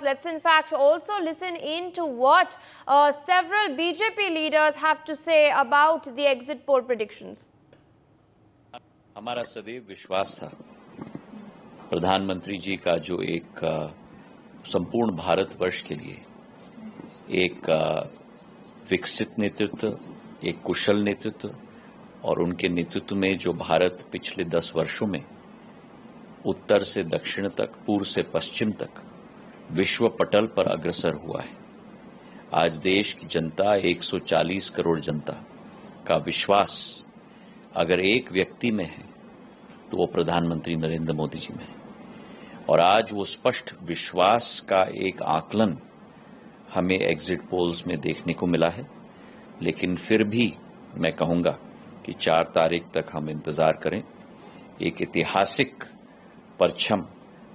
viewers, let's in fact also listen in to what several BJP leaders have to say about the exit poll predictions. हमारा सदैव विश्वास था प्रधानमंत्री जी का जो एक संपूर्ण भारतवर्ष के लिए एक विकसित नेतृत्व, एक कुशल नेतृत्व और उनके नेतृत्व में जो भारत पिछले 10 वर्षों में उत्तर से दक्षिण तक, पूर्व से पश्चिम तक विश्व पटल पर अग्रसर हुआ है। आज देश की जनता, 140 करोड़ जनता का विश्वास अगर एक व्यक्ति में है तो वो प्रधानमंत्री नरेंद्र मोदी जी में है। और आज वो स्पष्ट विश्वास का एक आकलन हमें एग्जिट पोल्स में देखने को मिला है। लेकिन फिर भी मैं कहूंगा कि 4 तारीख तक हम इंतजार करें। एक ऐतिहासिक परचम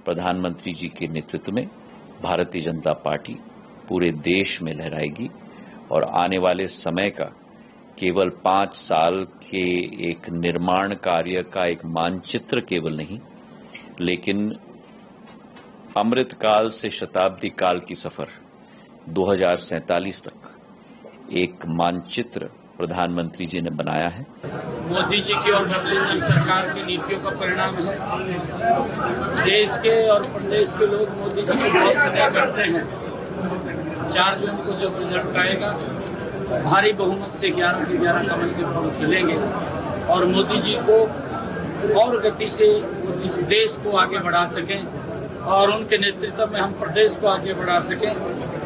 प्रधानमंत्री जी के नेतृत्व में भारतीय जनता पार्टी पूरे देश में लहराएगी और आने वाले समय का केवल 5 साल के एक निर्माण कार्य का एक मानचित्र केवल नहीं, लेकिन अमृतकाल से शताब्दी काल की सफर 2047 तक एक मानचित्र प्रधानमंत्री जी ने बनाया है। मोदी जी की और गठबंधन सरकार की नीतियों का परिणाम है। देश के और प्रदेश के लोग मोदी जी को बहुत स्नेह करते हैं। 4 जून को जब रिजल्ट आएगा, भारी बहुमत से 11 के 11 कमल के फूल खिलेंगे और मोदी जी को और गति से इस देश को आगे बढ़ा सकें और उनके नेतृत्व में हम प्रदेश को आगे बढ़ा सकें,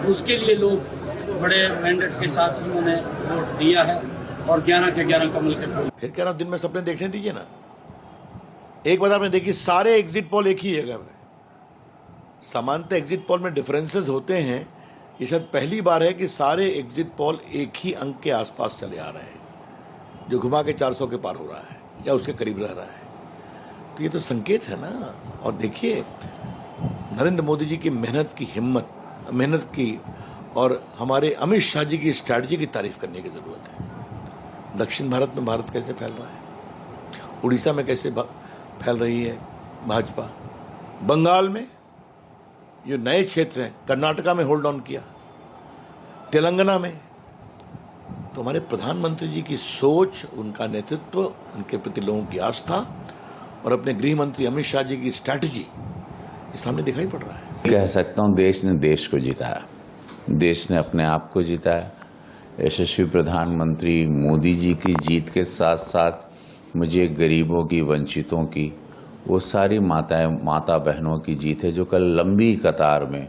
उसके लिए लोग बड़े मैंडेट के साथ उन्होंने वोट दिया है और 11 के 11 कमल के फूल। फिर कह रहा दिन में सपने देखने दीजिए ना। एक बार आपने देखी, सारे एग्जिट पोल एक ही जगह में। सामान्यतः एग्जिट पोल में डिफरेंसेस होते हैं। ये शायद पहली बार है कि सारे एग्जिट पोल एक ही अंक के आसपास चले आ रहे हैं, जो घुमा के 400 के पार हो रहा है या उसके करीब रह रहा है। तो ये तो संकेत है ना। और देखिए, नरेंद्र मोदी जी की मेहनत की, मेहनत की और हमारे अमित शाह जी की स्ट्रैटेजी की तारीफ करने की जरूरत है। दक्षिण भारत में भारत कैसे फैल रहा है, उड़ीसा में कैसे फैल रही है भाजपा, बंगाल में जो नए क्षेत्र हैं, कर्नाटका में होल्ड ऑन किया, तेलंगाना में। तो हमारे प्रधानमंत्री जी की सोच, उनका नेतृत्व, उनके प्रति लोगों की आस्था और अपने गृह मंत्री अमित शाह जी की स्ट्रैटेजी ये सामने दिखाई पड़ रहा है। कह सकता हूं, देश ने देश को जिताया, देश ने अपने आप को जिताया। यशस्वी प्रधानमंत्री मोदी जी की जीत के साथ साथ मुझे गरीबों की, वंचितों की, वो सारी माता बहनों की जीत है जो कल लंबी कतार में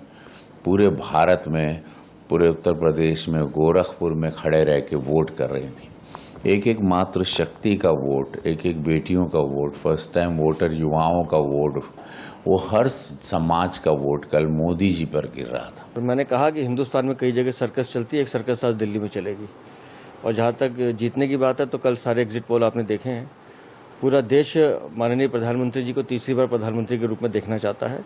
पूरे भारत में, पूरे उत्तर प्रदेश में, गोरखपुर में खड़े रह के वोट कर रही थी। एक एक मात्र शक्ति का वोट, एक एक बेटियों का वोट, फर्स्ट टाइम वोटर युवाओं का वोट, वो हर समाज का वोट कल मोदी जी पर गिर रहा था। और मैंने कहा कि हिंदुस्तान में कई जगह सर्कस चलती है, एक सर्कस आज दिल्ली में चलेगी। और जहाँ तक जीतने की बात है तो कल सारे एग्जिट पोल आपने देखे हैं। पूरा देश माननीय प्रधानमंत्री जी को तीसरी बार प्रधानमंत्री के रूप में देखना चाहता है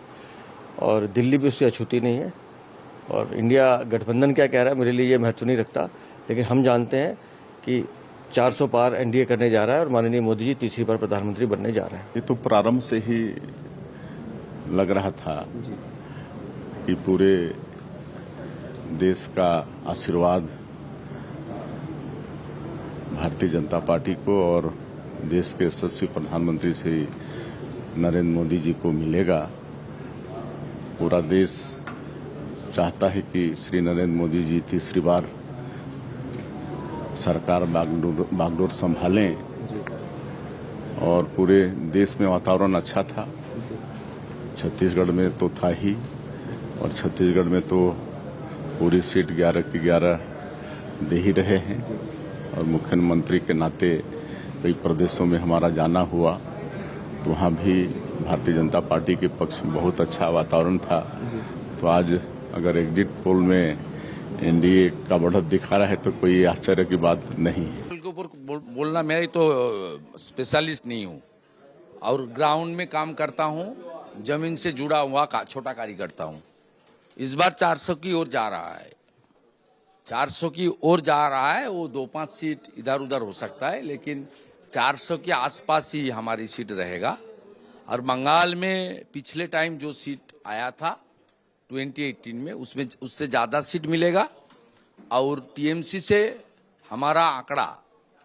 और दिल्ली भी उससे अछूती नहीं है। और इंडिया गठबंधन क्या कह रहा है, मेरे लिए ये महत्व नहीं रखता, लेकिन हम जानते हैं कि 400 पार एनडीए करने जा रहा है और माननीय मोदी जी तीसरी बार प्रधानमंत्री बनने जा रहे हैं। ये तो प्रारंभ से ही लग रहा था कि पूरे देश का आशीर्वाद भारतीय जनता पार्टी को और देश के यशस्वी प्रधानमंत्री श्री नरेंद्र मोदी जी को मिलेगा। पूरा देश चाहता है कि श्री नरेंद्र मोदी जी तीसरी बार सरकार बागडोर संभालें और पूरे देश में वातावरण अच्छा था। छत्तीसगढ़ में तो था ही, और छत्तीसगढ़ में तो पूरी सीट 11 की 11 दे ही रहे हैं। और मुख्यमंत्री के नाते कई प्रदेशों में हमारा जाना हुआ तो वहाँ भी भारतीय जनता पार्टी के पक्ष में बहुत अच्छा वातावरण था। तो आज अगर एग्जिट पोल में एनडीए का बढ़त दिखा रहा है तो कोई आश्चर्य की बात नहीं है। बोलना मैं तो स्पेशलिस्ट नहीं हूँ और ग्राउंड में काम करता हूँ, जमीन से जुड़ा हुआ छोटा कार्यकर्ता हूँ। इस बार 400 की ओर जा रहा है, 400 की ओर जा रहा है। वो 2-5 सीट इधर उधर हो सकता है, लेकिन 400 के आसपास ही हमारी सीट रहेगा। और बंगाल में पिछले टाइम जो सीट आया था 2018 में, उसमें उससे ज्यादा सीट मिलेगा और टीएमसी से हमारा आंकड़ा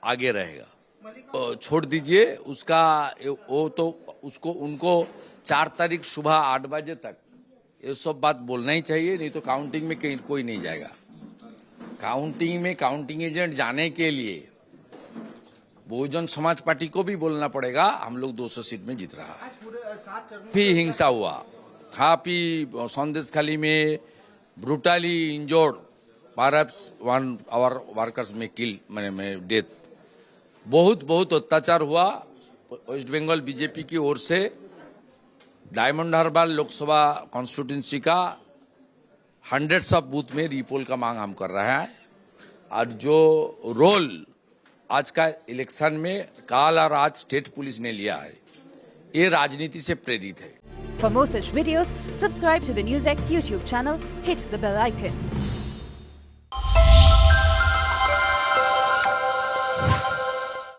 आगे रहेगा। तो छोड़ दीजिए उसका, वो तो उसको उनको 4 तारीख सुबह 8 बजे तक ये सब बात बोलना ही चाहिए, नहीं तो काउंटिंग में कहीं कोई नहीं जाएगा। काउंटिंग में काउंटिंग एजेंट जाने के लिए बहुजन समाज पार्टी को भी बोलना पड़ेगा, हम लोग 200 सीट में जीत रहा है। फिर हिंसा हुआ, खापी संदेशखाली में brutally injured, perhaps 1 our workers में किल, मैंने डेथ, बहुत अत्याचार हुआ। वेस्ट बंगाल बीजेपी की ओर से डायमंड हार्बर लोकसभा कॉन्स्टिट्यूंसी का 100 ऑफ बूथ में रीपोल का मांग हम कर रहे हैं। और जो रोल आज का इलेक्शन में काल और आज स्टेट पुलिस ने लिया है, ये राजनीति से प्रेरित है। For more such videos, subscribe to the NewsX YouTube channel, hit the bell icon.